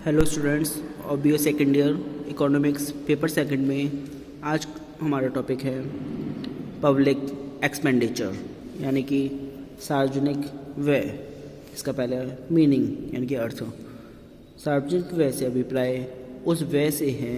Hello students और B A second year economics paper second में आज हमारा टॉपिक है पब्लिक एक्सपेंडिचर यानी कि सार्वजनिक व्यय। इसका पहले मीनिंग यानी कि अर्थ। सार्वजनिक व्यय से अभिप्राय उस व्यय से है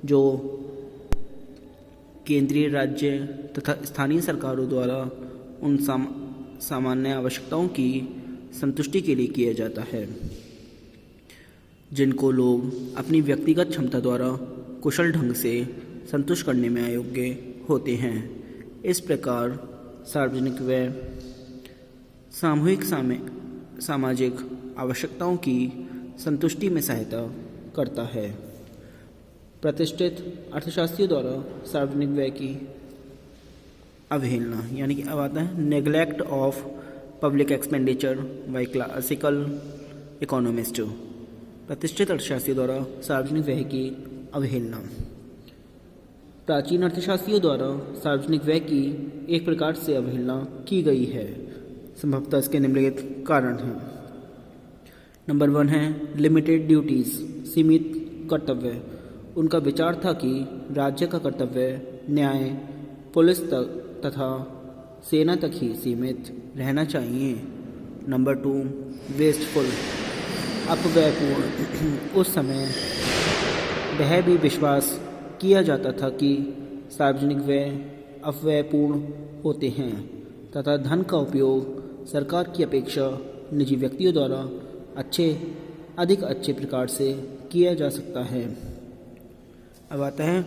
जो केंद्रीय, राज्य तथा स्थानीय सरकारों द्वारा उन सामान्य आवश्यकताओं की संतुष्टि के लिए किया जाता है, जिनको लोग अपनी व्यक्तिगत क्षमता द्वारा कुशल ढंग से संतुष्ट करने में अयोग्य होते हैं। इस प्रकार सार्वजनिक व्यय सामूहिक सामाजिक आवश्यकताओं की संतुष्टि में सहायता करता है। प्रतिष्ठित अर्थशास्त्रियों द्वारा सार्वजनिक व्यय की अवहेलना यानी कि अब आता है neglect of public expenditure bye classical economist. प्रतिष्ठित अर्थशास्त्रियों द्वारा सार्वजनिक व्यय की अवहेलना। प्राचीन अर्थशास्त्रियों द्वारा सार्वजनिक व्यय की एक प्रकार से अवहेलना की गई है। संभवतः इसके निम्नलिखित कारण हैं। नंबर 1 है लिमिटेड ड्यूटीज़, सीमित कर्तव्य। उनका विचार था कि राज्य का कर्तव्य न्याय, पुलिस तक तथा सेना तक ही सीमित रहना चाहिए। नंबर 2 वेस्टफुल, अपव्ययपूर्ण। उस समय वह भी विश्वास किया जाता था कि सार्वजनिक व्यय अपव्ययपूर्ण होते हैं तथा धन का उपयोग सरकार की अपेक्षा निजी व्यक्तियों द्वारा अधिक अच्छे प्रकार से किया जा सकता है। अब आता है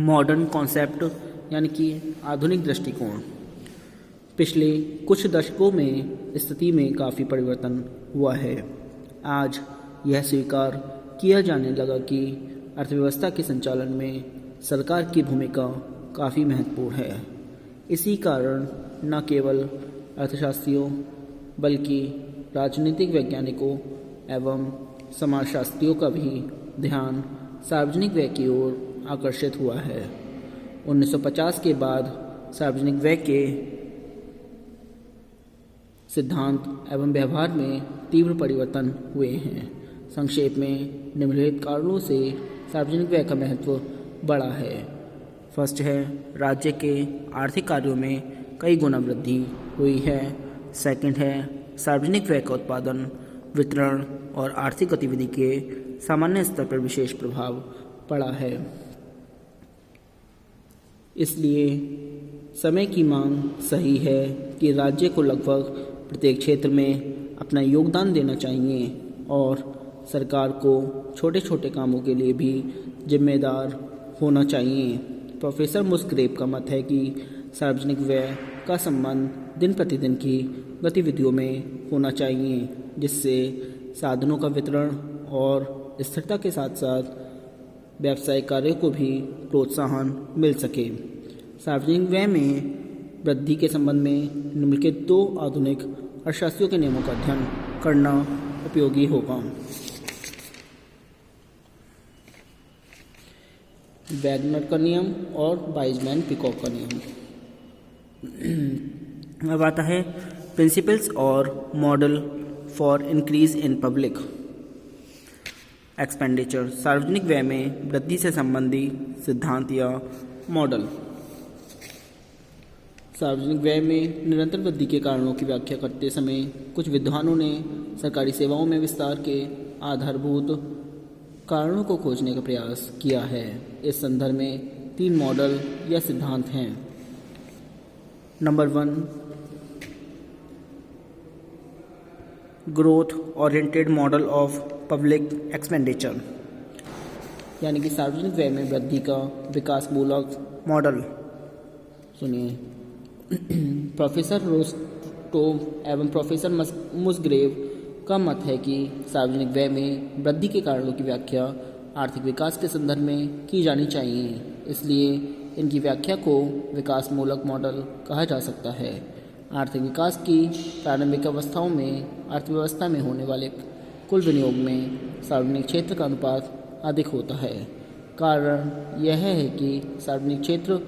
मॉडर्न कॉन्सेप्ट यानी कि आधुनिक दृष्टिकोण। पिछले कुछ दशकों में स्थिति में काफ़ी परिवर्तन हुआ है। आज यह स्वीकार किया जाने लगा कि अर्थव्यवस्था के संचालन में सरकार की भूमिका काफ़ी महत्वपूर्ण है। इसी कारण न केवल अर्थशास्त्रियों बल्कि राजनीतिक वैज्ञानिकों एवं समाजशास्त्रियों का भी ध्यान सार्वजनिक व्यय की ओर आकर्षित हुआ है। 1950 के बाद सार्वजनिक व्यय के सिद्धांत एवं व्यवहार में तीव्र परिवर्तन हुए हैं। संक्षेप में निम्नलिखित कारणों से सार्वजनिक व्यय का महत्व बढ़ा है। फर्स्ट है राज्य के आर्थिक कार्यों में कई गुना वृद्धि हुई है। सेकंड है सार्वजनिक व्यय का उत्पादन, वितरण और आर्थिक गतिविधि के सामान्य स्तर पर विशेष प्रभाव पड़ा है। इसलिए समय की मांग सही है कि राज्य को लगभग प्रत्येक क्षेत्र में अपना योगदान देना चाहिए और सरकार को छोटे छोटे कामों के लिए भी जिम्मेदार होना चाहिए। प्रोफेसर मुस्ग्रेव का मत है कि सार्वजनिक व्यय का संबंध दिन प्रतिदिन की गतिविधियों में होना चाहिए, जिससे साधनों का वितरण और स्थिरता के साथ साथ व्यावसायिक कार्यों को भी प्रोत्साहन मिल सके। सार्वजनिक व्यय में वृद्धि के संबंध में निम्नलिखित 2 आधुनिक अर्थशास्त्रियों के नियमों का अध्ययन करना उपयोगी होगा। वैगनर का नियम और वाइजमैन-पिकॉक का नियम। अब आता है प्रिंसिपल्स और model for increase in public expenditure. सार्वजनिक व्यय में वृद्धि से संबंधी सिद्धांत या मॉडल। सार्वजनिक व्यय में निरंतर वृद्धि के कारणों की व्याख्या करते समय कुछ विद्वानों ने सरकारी सेवाओं में विस्तार के आधारभूत कारणों को खोजने का प्रयास किया है। इस संदर्भ में 3 मॉडल या सिद्धांत हैं। Number 1 growth oriented model of public expenditure यानी कि सार्वजनिक व्यय में वृद्धि का विकासमूलक मॉडल। सुनिए, प्रोफेसर रोस्टोव एवं प्रोफेसर मुस्ग्रेव का मत है कि सार्वजनिक व्यय में वृद्धि के कारणों की व्याख्या आर्थिक विकास के संदर्भ में की जानी चाहिए। इसलिए इनकी व्याख्या को विकासमूलक मॉडल कहा जा सकता है। आर्थिक विकास की प्रारंभिक अवस्थाओं में अर्थव्यवस्था में होने वाले कुल विनियोग में सार्वजनिक क्षेत्र का अनुपात अधिक होता है। कारण यह है कि सार्वजनिक क्षेत्र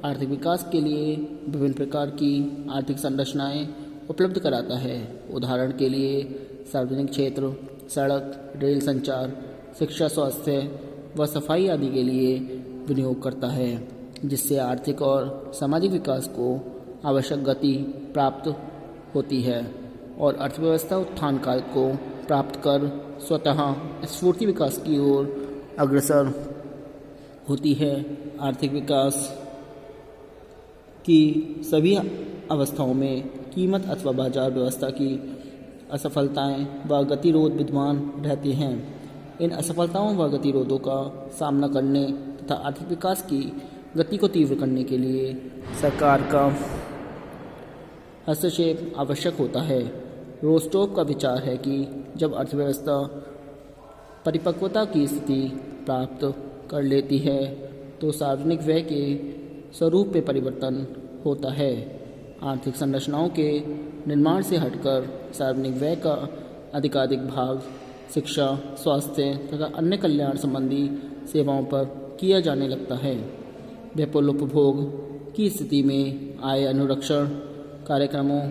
आर्थिक विकास के लिए विभिन्न प्रकार की आर्थिक संरचनाएं उपलब्ध कराता है। उदाहरण के लिए सार्वजनिक क्षेत्र सड़क, रेल संचार, शिक्षा, स्वास्थ्य व सफाई आदि के लिए विनियोग करता है, जिससे आर्थिक और सामाजिक विकास को आवश्यक गति प्राप्त होती है और अर्थव्यवस्था उत्थान काल को प्राप्त कर स्वतः स्फूर्ति विकास की ओर अग्रसर होती है। आर्थिक विकास की सभी अवस्थाओं में कीमत अथवा बाजार व्यवस्था की असफलताएं व गतिरोध विद्यमान रहते हैं। इन असफलताओं व गतिरोधों का सामना करने तथा आर्थिक विकास की गति को तीव्र करने के लिए सरकार का हस्तक्षेप आवश्यक होता है। रोस्टोव का विचार है कि जब अर्थव्यवस्था परिपक्वता की स्थिति प्राप्त कर लेती है तो सार्वजनिक व्यय के स्वरूप में परिवर्तन होता है। आर्थिक संरचनाओं के निर्माण से हटकर सार्वजनिक व्यय का अधिकाधिक भाग शिक्षा, स्वास्थ्य तथा अन्य कल्याण संबंधी सेवाओं पर किया जाने लगता है। विपुल उपभोग की स्थिति में आय अनुरक्षण कार्यक्रमों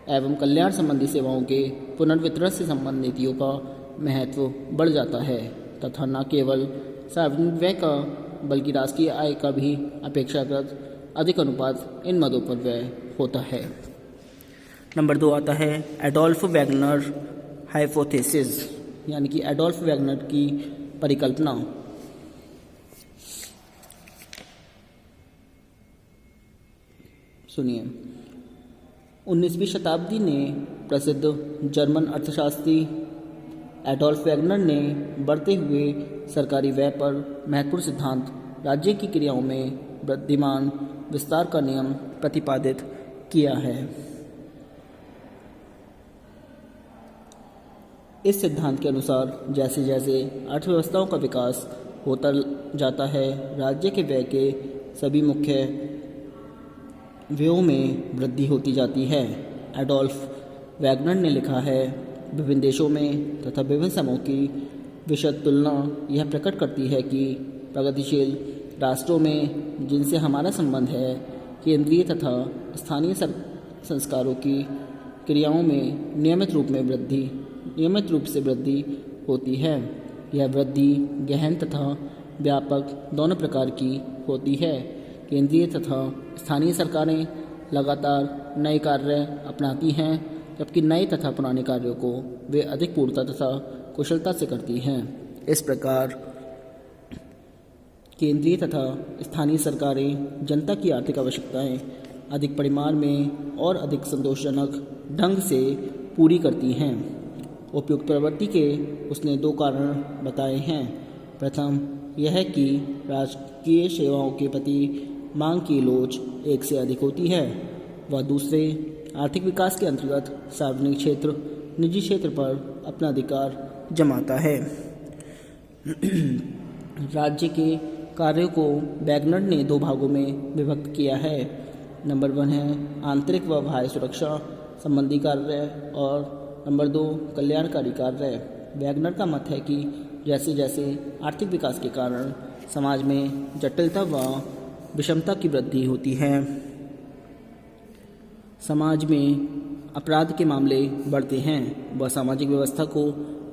एवं कल्याण संबंधी सेवाओं के पुनर्वितरण से संबंधित नीतियों का महत्व बढ़ जाता है तथा न केवल सार्वजनिक व्यय का बल्कि राष्ट्रीय आय का भी अपेक्षाकृत अधिक अनुपात इन मदों पर व्यय होता है। नंबर 2 आता है एडोल्फ वैगनर हाइपोथेसिस, यानी कि एडोल्फ वैगनर की परिकल्पना। सुनिए, 19वीं शताब्दी ने प्रसिद्ध जर्मन अर्थशास्त्री एडोल्फ वैगनर ने बढ़ते हुए सरकारी व्यय पर महत्वपूर्ण सिद्धांत राज्य की क्रियाओं में वृद्धिमान विस्तार का नियम प्रतिपादित किया है। इस सिद्धांत के अनुसार जैसे जैसे अर्थव्यवस्थाओं का विकास होता जाता है, राज्य के व्यय के सभी मुख्य व्ययों में वृद्धि होती जाती है। एडोल्फ वैगनर ने लिखा है, विभिन्न देशों में तथा विभिन्न समूहों की विशद तुलना यह प्रकट करती है कि प्रगतिशील राष्ट्रों में जिनसे हमारा संबंध है, केंद्रीय तथा स्थानीय संस्कारों की क्रियाओं में नियमित रूप से वृद्धि होती है। यह वृद्धि गहन तथा व्यापक दोनों प्रकार की होती है। केंद्रीय तथा स्थानीय सरकारें लगातार नए कार्य अपनाती हैं, जबकि नए तथा पुराने कार्यों को वे अधिक पूर्णता तथा कुशलता से करती हैं। इस प्रकार केंद्रीय तथा स्थानीय सरकारें जनता की आर्थिक आवश्यकताएं अधिक परिमाण में और अधिक संतोषजनक ढंग से पूरी करती हैं। उपयुक्त प्रवृत्ति के उसने 2 कारण बताए हैं। प्रथम यह है कि राजकीय सेवाओं के प्रति मांग की लोच एक से अधिक होती है। वह दूसरे आर्थिक विकास के अंतर्गत सार्वजनिक क्षेत्र निजी क्षेत्र पर अपना अधिकार जमाता है। राज्य के कार्यों को वैगनर ने 2 भागों में विभक्त किया है। नंबर 1 है आंतरिक व बाह्य सुरक्षा संबंधी कार्य और नंबर 2 कल्याणकारी कार्य। वैगनर का मत है कि जैसे जैसे आर्थिक विकास के कारण समाज में जटिलता व विषमता की वृद्धि होती है, समाज में अपराध के मामले बढ़ते हैं व सामाजिक व्यवस्था को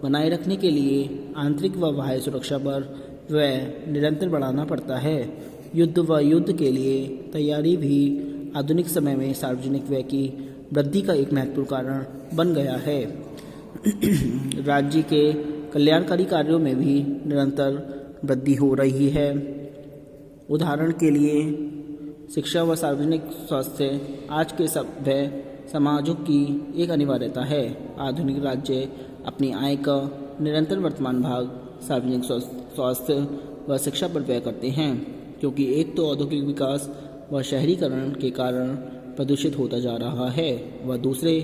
बनाए रखने के लिए आंतरिक व बाह्य सुरक्षा पर व्यय निरंतर बढ़ाना पड़ता है। युद्ध व युद्ध के लिए तैयारी भी आधुनिक समय में सार्वजनिक व्यय की वृद्धि का एक महत्वपूर्ण कारण बन गया है। राज्य के कल्याणकारी कार्यों में भी निरंतर वृद्धि हो रही है। उदाहरण के लिए शिक्षा व सार्वजनिक स्वास्थ्य आज के सभ्य समाजों की एक अनिवार्यता है। आधुनिक राज्य अपनी आय का निरंतर वर्तमान भाग सार्वजनिक स्वास्थ्य व शिक्षा पर व्यय करते हैं, क्योंकि एक तो औद्योगिक विकास व शहरीकरण के कारण प्रदूषित होता जा रहा है व दूसरे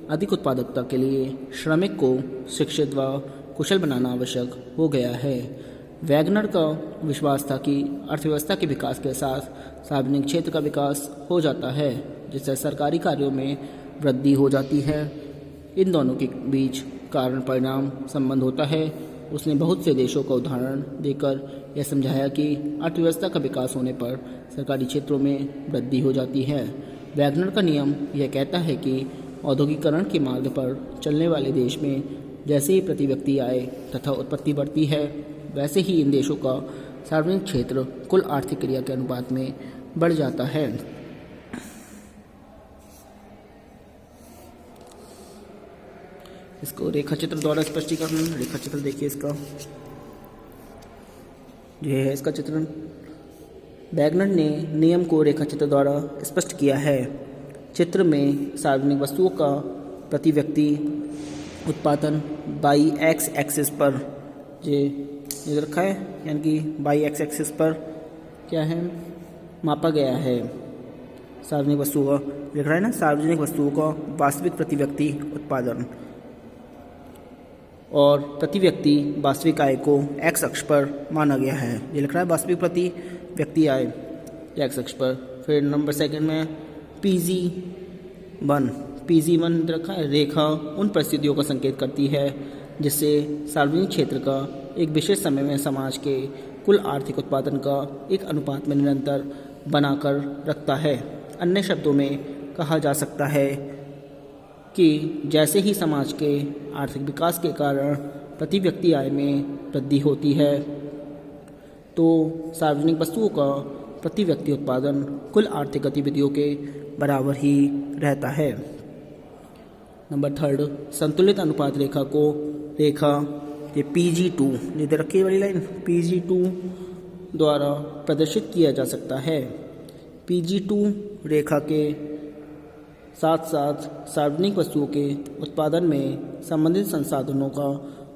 अधिक उत्पादकता के लिए श्रमिक को शिक्षित व कुशल बनाना आवश्यक हो गया है। वैगनर का विश्वास था कि अर्थव्यवस्था के विकास के साथ सार्वजनिक क्षेत्र का विकास हो जाता है, जिससे सरकारी कार्यों में वृद्धि हो जाती है। इन दोनों के बीच कारण परिणाम संबंध होता है। उसने बहुत से देशों का उदाहरण देकर यह समझाया कि अर्थव्यवस्था का विकास होने पर सरकारी क्षेत्रों में वृद्धि हो जाती है। वैगनर का नियम यह कहता है कि औद्योगिकरण के मार्ग पर चलने वाले देश में जैसे ही प्रति व्यक्ति आय तथा उत्पत्ति बढ़ती है, वैसे ही इन देशों का सार्वजनिक क्षेत्र कुल आर्थिक क्रिया के अनुपात में बढ़ जाता है। इसको रेखाचित्र द्वारा स्पष्टीकरण, रेखाचित्र देखिए इसका, यह है इसका चित्रण। वैगनर ने नियम को रेखाचित्र द्वारा स्पष्ट किया है। चित्र में सार्वजनिक वस्तुओं का प्रति व्यक्ति उत्पादन बाई एक्स एक्सिस पर ये रखा है, यानी कि बाई एक्स एक्सिस पर क्या है, मापा गया है। सार्वजनिक वस्तुओं का लिख रहा है ना, सार्वजनिक वस्तुओं का वास्तविक प्रति व्यक्ति उत्पादन, और प्रति व्यक्ति वास्तविक आय को एक्स अक्ष पर माना गया है। ये लिख रहा है वास्तविक प्रति व्यक्ति आय एक्स अक्ष पर। फिर नंबर सेकंड में PG1 रखा है। रेखा उन परिस्थितियों का संकेत करती है जिससे सार्वजनिक क्षेत्र का एक विशेष समय में समाज के कुल आर्थिक उत्पादन का एक अनुपात में निरंतर बनाकर रखता है। अन्य शब्दों में कहा जा सकता है कि जैसे ही समाज के आर्थिक विकास के कारण प्रति व्यक्ति आय में वृद्धि होती है, तो सार्वजनिक वस्तुओं का प्रति व्यक्ति उत्पादन कुल आर्थिक गतिविधियों के बराबर ही रहता है। नंबर थर्ड, संतुलित अनुपात रेखा को ये PG2 ये दे रखी है वाली लाइन, PG2 द्वारा प्रदर्शित किया जा सकता है। PG2 रेखा के साथ साथ सार्वजनिक वस्तुओं के उत्पादन में संबंधित संसाधनों का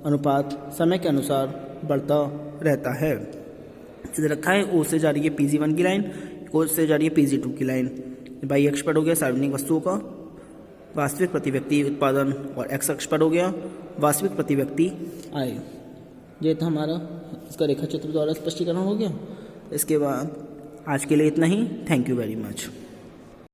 अनुपात समय के अनुसार बढ़ता रहता है। इधर रखा है O से जा रही है PG1 की लाइन, O से जा रही है PG2 की लाइन। बाई अक्ष पर हो गया सार्वजनिक वस्तुओं का वास्तविक प्रति व्यक्ति उत्पादन, और एक्स अक्ष पर हो गया वास्तविक प्रति व्यक्ति आय। ये तो हमारा इसका रेखाचित्र द्वारा स्पष्टीकरण हो गया। इसके बाद आज के लिए इतना ही। Thank you very much.